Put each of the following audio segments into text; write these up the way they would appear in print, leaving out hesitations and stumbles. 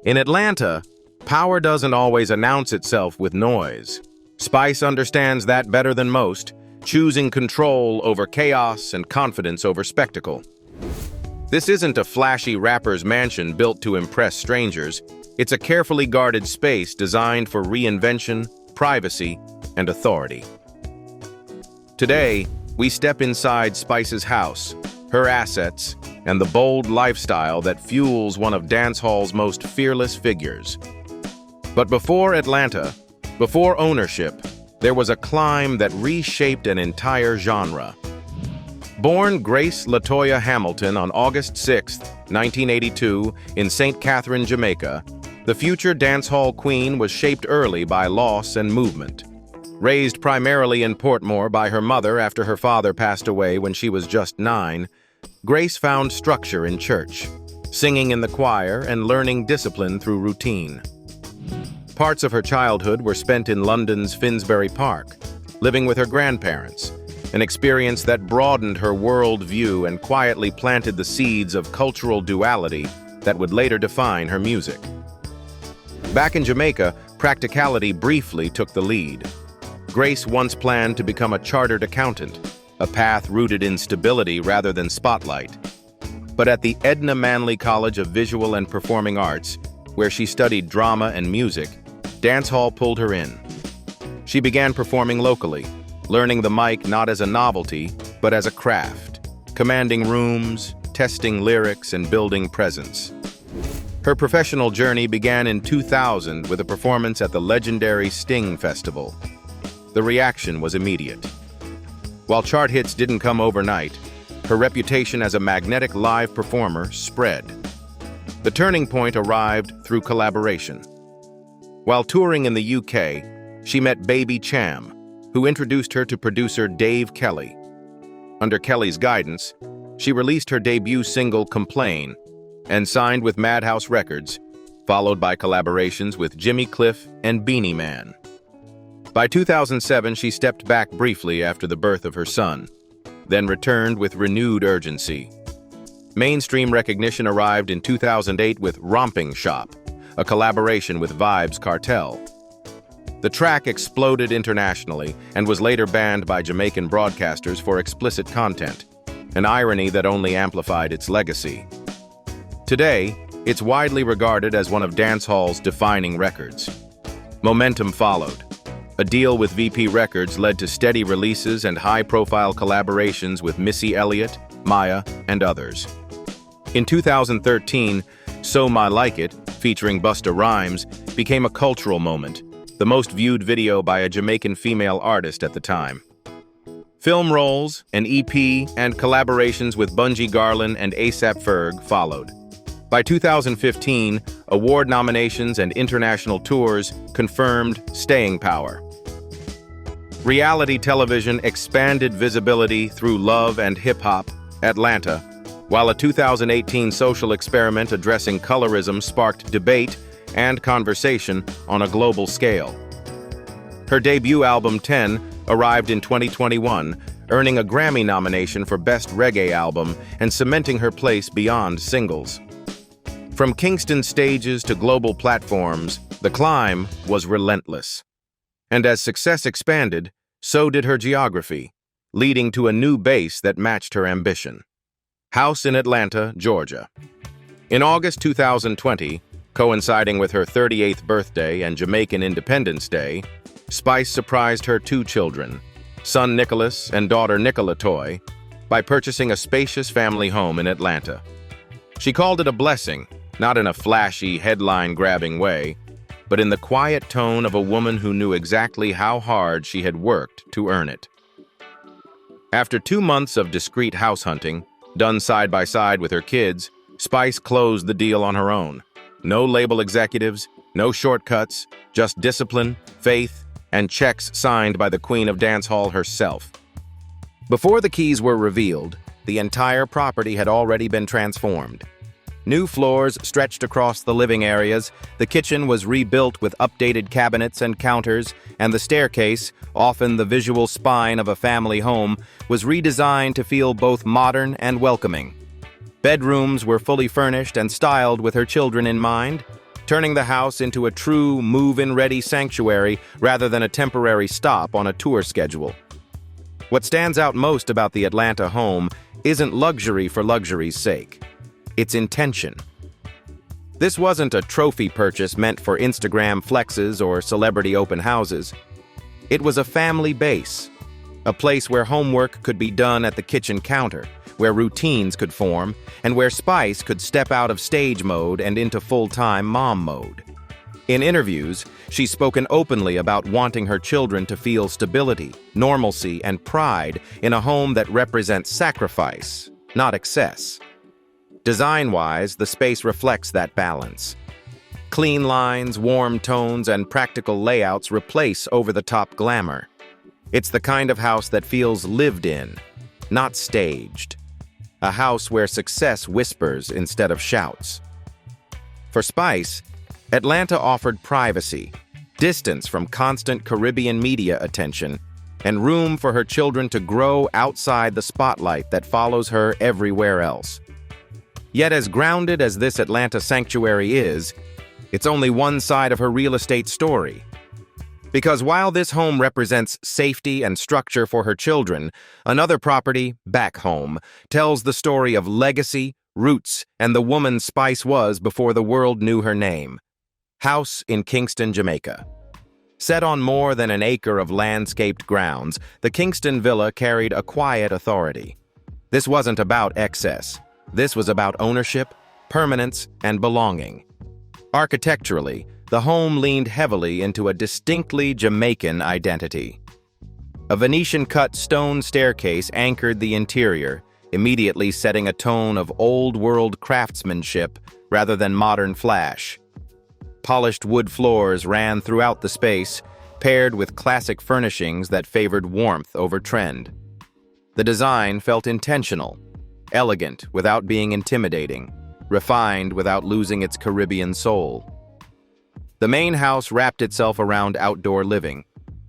In Atlanta, power doesn't always announce itself with noise. Spice understands that better than most, choosing control over chaos and confidence over spectacle. This isn't a flashy rapper's mansion built to impress strangers. It's a carefully guarded space designed for reinvention, privacy, and authority. Today, we step inside Spice's house, her assets, and the bold lifestyle that fuels one of dancehall's most fearless figures. But before Atlanta, before ownership, there was a climb that reshaped an entire genre. Born Grace LaToya Hamilton on August 6, 1982, in St. Catherine, Jamaica, the future dancehall queen was shaped early by loss and movement. Raised primarily in Portmore by her mother after her father passed away when she was just 9, Grace found structure in church, singing in the choir and learning discipline through routine. Parts of her childhood were spent in London's Finsbury Park, living with her grandparents, an experience that broadened her world view and quietly planted the seeds of cultural duality that would later define her music. Back in Jamaica, practicality briefly took the lead. Grace once planned to become a chartered accountant, a path rooted in stability rather than spotlight. But at the Edna Manley College of Visual and Performing Arts, where she studied drama and music, dancehall pulled her in. She began performing locally, learning the mic not as a novelty, but as a craft, commanding rooms, testing lyrics, and building presence. Her professional journey began in 2000 with a performance at the legendary Sting Festival. The reaction was immediate. While chart hits didn't come overnight, her reputation as a magnetic live performer spread. The turning point arrived through collaboration. While touring in the UK, she met Baby Cham, who introduced her to producer Dave Kelly. Under Kelly's guidance, she released her debut single Complain and signed with Madhouse Records, followed by collaborations with Jimmy Cliff and Beanie Man. By 2007, she stepped back briefly after the birth of her son, then returned with renewed urgency. Mainstream recognition arrived in 2008 with Romping Shop, a collaboration with Vybz Kartel. The track exploded internationally and was later banned by Jamaican broadcasters for explicit content, an irony that only amplified its legacy. Today, it's widely regarded as one of dancehall's defining records. Momentum followed. A deal with VP Records led to steady releases and high-profile collaborations with Missy Elliott, Maya, and others. In 2013, So My Like It, featuring Busta Rhymes, became a cultural moment, the most viewed video by a Jamaican female artist at the time. Film roles, an EP, and collaborations with Bunji Garlin and A$AP Ferg followed. By 2015, award nominations and international tours confirmed staying power. Reality television expanded visibility through Love and Hip Hop, Atlanta, while a 2018 social experiment addressing colorism sparked debate and conversation on a global scale. Her debut album 10 arrived in 2021, earning a Grammy nomination for Best Reggae Album and cementing her place beyond singles. From Kingston stages to global platforms, the climb was relentless. And as success expanded, so did her geography, leading to a new base that matched her ambition. House in Atlanta, Georgia. In August 2020, coinciding with her 38th birthday and Jamaican Independence Day, Spice surprised her 2 children, son Nicholas and daughter Nicola Toy, by purchasing a spacious family home in Atlanta. She called it a blessing, not in a flashy, headline-grabbing way, but in the quiet tone of a woman who knew exactly how hard she had worked to earn it. After 2 months of discreet house hunting, done side by side with her kids, Spice closed the deal on her own. No label executives, no shortcuts, just discipline, faith, and checks signed by the Queen of Dancehall herself. Before the keys were revealed, the entire property had already been transformed. New floors stretched across the living areas, the kitchen was rebuilt with updated cabinets and counters, and the staircase, often the visual spine of a family home, was redesigned to feel both modern and welcoming. Bedrooms were fully furnished and styled with her children in mind. turning the house into a true move-in-ready sanctuary rather than a temporary stop on a tour schedule. What stands out most about the Atlanta home isn't luxury for luxury's sake. It's intention. This wasn't a trophy purchase meant for Instagram flexes or celebrity open houses. It was a family base, a place where homework could be done at the kitchen counter, where routines could form, and where Spice could step out of stage mode and into full-time mom mode. In interviews, she's spoken openly about wanting her children to feel stability, normalcy, and pride in a home that represents sacrifice, not excess. Design-wise, the space reflects that balance. Clean lines, warm tones, and practical layouts replace over-the-top glamour. It's the kind of house that feels lived in, not staged. A house where success whispers instead of shouts. For Spice, Atlanta offered privacy, distance from constant Caribbean media attention, and room for her children to grow outside the spotlight that follows her everywhere else. Yet as grounded as this Atlanta sanctuary is, it's only one side of her real estate story. Because while this home represents safety and structure for her children, another property, back home, tells the story of legacy, roots, and the woman Spice was before the world knew her name. House in Kingston, Jamaica. Set on more than an acre of landscaped grounds, the Kingston villa carried a quiet authority. This wasn't about excess. This was about ownership, permanence, and belonging. Architecturally, the home leaned heavily into a distinctly Jamaican identity. A Venetian-cut stone staircase anchored the interior, immediately setting a tone of old-world craftsmanship rather than modern flash. Polished wood floors ran throughout the space, paired with classic furnishings that favored warmth over trend. The design felt intentional, elegant without being intimidating, refined without losing its Caribbean soul. The main house wrapped itself around outdoor living.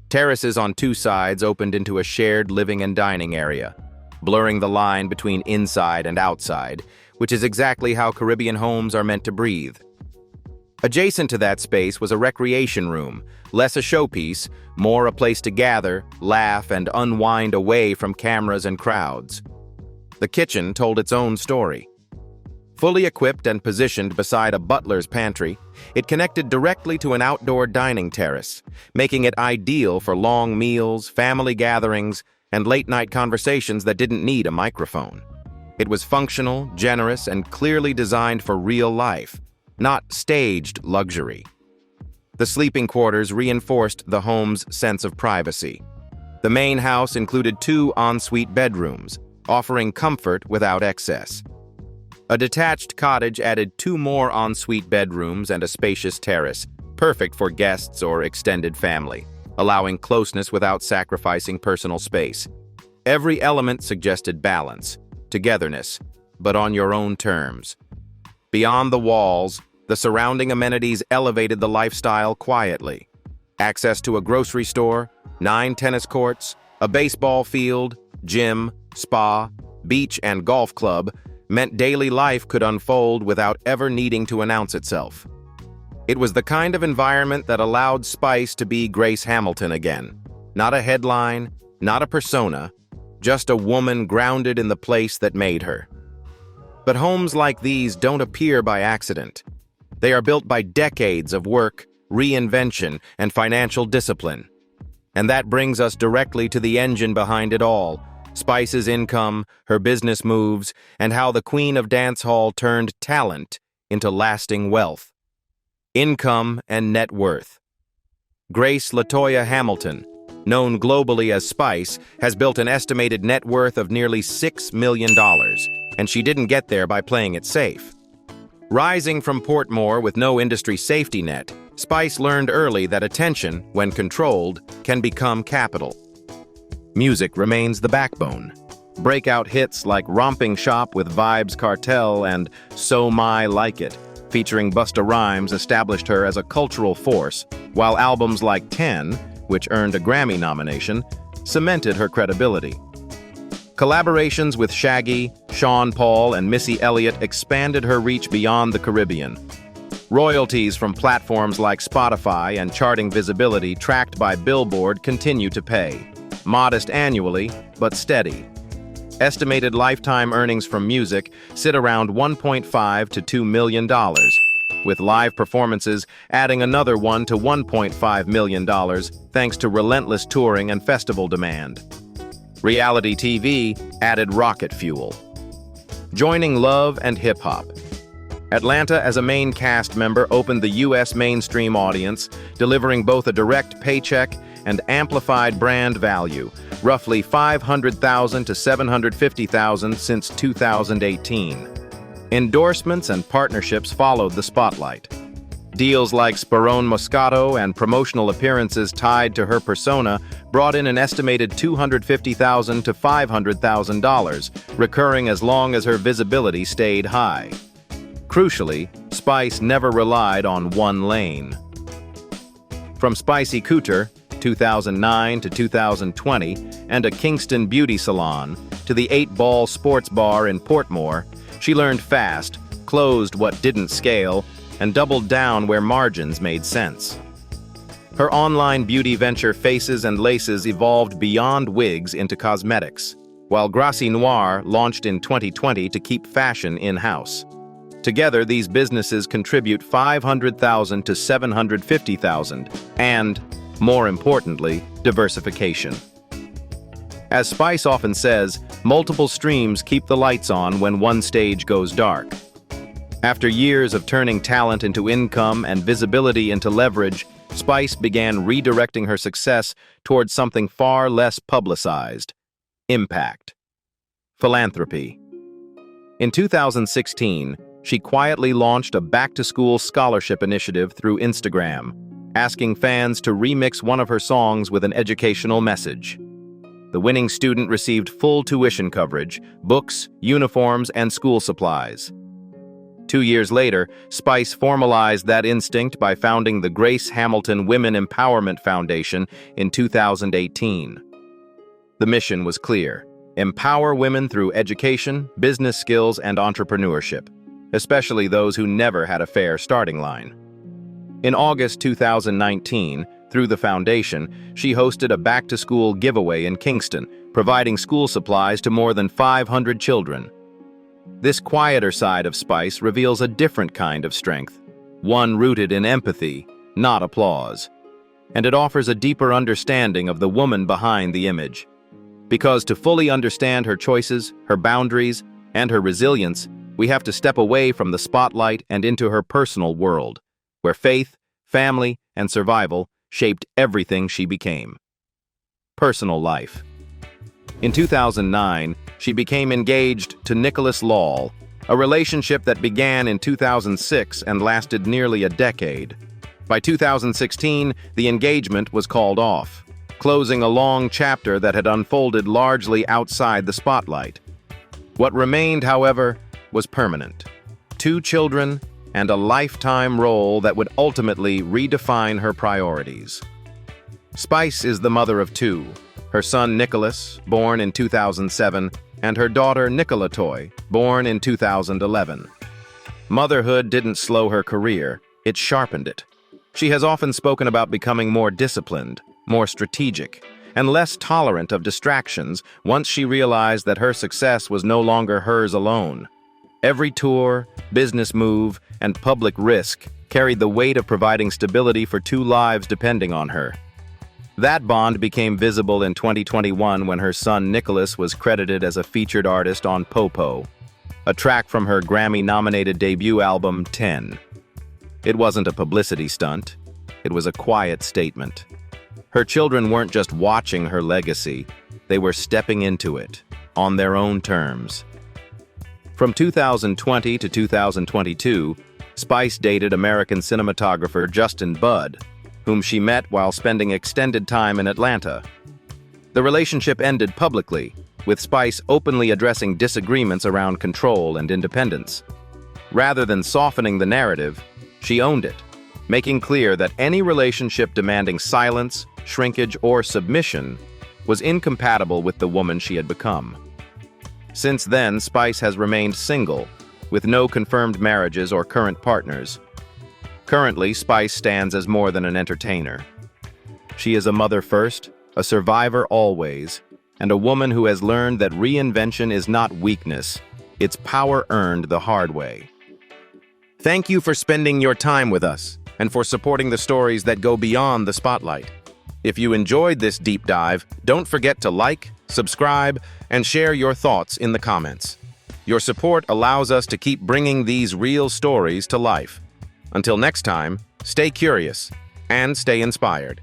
Terraces on two sides opened into a shared living and dining area, blurring the line between inside and outside, which is exactly how Caribbean homes are meant to breathe. Adjacent to that space was a recreation room, less a showpiece, more a place to gather, laugh, and unwind away from cameras and crowds. The kitchen told its own story. Fully equipped and positioned beside a butler's pantry, it connected directly to an outdoor dining terrace, making it ideal for long meals, family gatherings, and late-night conversations that didn't need a microphone. It was functional, generous, and clearly designed for real life, not staged luxury. The sleeping quarters reinforced the home's sense of privacy. The main house included 2 ensuite bedrooms, offering comfort without excess. A detached cottage added 2 more ensuite bedrooms and a spacious terrace, perfect for guests or extended family, allowing closeness without sacrificing personal space. Every element suggested balance, togetherness, but on your own terms. Beyond the walls, the surrounding amenities elevated the lifestyle quietly. Access to a grocery store, 9 tennis courts, a baseball field, gym, spa, beach, and golf club meant daily life could unfold without ever needing to announce itself. It was the kind of environment that allowed Spice to be Grace Hamilton again. Not a headline, not a persona, just a woman grounded in the place that made her. But homes like these don't appear by accident. They are built by decades of work, reinvention, and financial discipline. And that brings us directly to the engine behind it all, Spice's income, her business moves, and how the Queen of Dancehall turned talent into lasting wealth. Income and net worth. Grace LaToya Hamilton, known globally as Spice, has built an estimated net worth of nearly $6 million, and she didn't get there by playing it safe. Rising from Portmore with no industry safety net, Spice learned early that attention, when controlled, can become capital. Music remains the backbone. Breakout hits like Romping Shop with Vibes Cartel and So My Like It, featuring Busta Rhymes, established her as a cultural force, while albums like 10, which earned a Grammy nomination, cemented her credibility. Collaborations with Shaggy, Sean Paul, and Missy Elliott expanded her reach beyond the Caribbean. Royalties from platforms like Spotify and charting visibility tracked by Billboard continue to pay. Modest annually, but steady. Estimated lifetime earnings from music sit around $1.5 to $2 million, with live performances adding another $1 to $1.5 million thanks to relentless touring and festival demand. Reality TV added rocket fuel. Joining love and hip-hop. Atlanta as a main cast member opened the U.S. mainstream audience, delivering both a direct paycheck and amplified brand value, roughly $500,000 to $750,000 since 2018. Endorsements and partnerships followed the spotlight. Deals like Sperone Moscato and promotional appearances tied to her persona brought in an estimated $250,000 to $500,000, recurring as long as her visibility stayed high. Crucially, Spice never relied on one lane. From Spicy Couture, 2009 to 2020, and a Kingston beauty salon, to the 8-Ball sports bar in Portmore, she learned fast, closed what didn't scale, and doubled down where margins made sense. Her online beauty venture Faces and Laces evolved beyond wigs into cosmetics, while Gracie Noir launched in 2020 to keep fashion in-house. Together, these businesses contribute $500,000 to $750,000, and, more importantly, diversification. As Spice often says, multiple streams keep the lights on when one stage goes dark. After years of turning talent into income and visibility into leverage, Spice began redirecting her success towards something far less publicized: impact. Philanthropy. In 2016, she quietly launched a back-to-school scholarship initiative through Instagram, asking fans to remix one of her songs with an educational message. The winning student received full tuition coverage, books, uniforms, and school supplies. 2 years later, Spice formalized that instinct by founding the Grace Hamilton Women Empowerment Foundation in 2018. The mission was clear: empower women through education, business skills, and entrepreneurship, especially those who never had a fair starting line. In August 2019, through the foundation, she hosted a back-to-school giveaway in Kingston, providing school supplies to more than 500 children. This quieter side of Spice reveals a different kind of strength, one rooted in empathy, not applause. And it offers a deeper understanding of the woman behind the image. Because to fully understand her choices, her boundaries, and her resilience, we have to step away from the spotlight and into her personal world, where faith, family, and survival shaped everything she became. Personal life. In 2009, she became engaged to Nicholas Lawal, a relationship that began in 2006 and lasted nearly a decade. By 2016, the engagement was called off, closing a long chapter that had unfolded largely outside the spotlight. What remained, however, was permanent: 2 children and a lifetime role that would ultimately redefine her priorities. Spice is the mother of 2, her son Nicholas, born in 2007, and her daughter Nicola Toy, born in 2011. Motherhood didn't slow her career, it sharpened it. She has often spoken about becoming more disciplined, more strategic, and less tolerant of distractions once she realized that her success was no longer hers alone. Every tour, business move, and public risk carried the weight of providing stability for 2 lives depending on her. That bond became visible in 2021 when her son Nicholas was credited as a featured artist on Popo, a track from her Grammy-nominated debut album, 10. It wasn't a publicity stunt, it was a quiet statement. Her children weren't just watching her legacy, they were stepping into it, on their own terms. From 2020 to 2022, Spice dated American cinematographer Justin Budd, whom she met while spending extended time in Atlanta. The relationship ended publicly, with Spice openly addressing disagreements around control and independence. Rather than softening the narrative, she owned it, making clear that any relationship demanding silence, shrinkage, or submission was incompatible with the woman she had become. Since then, Spice has remained single, with no confirmed marriages or current partners. Currently, Spice stands as more than an entertainer. She is a mother first, a survivor always, and a woman who has learned that reinvention is not weakness, it's power earned the hard way. Thank you for spending your time with us and for supporting the stories that go beyond the spotlight. If you enjoyed this deep dive, don't forget to like, subscribe, and share your thoughts in the comments. Your support allows us to keep bringing these real stories to life. Until next time, stay curious and stay inspired.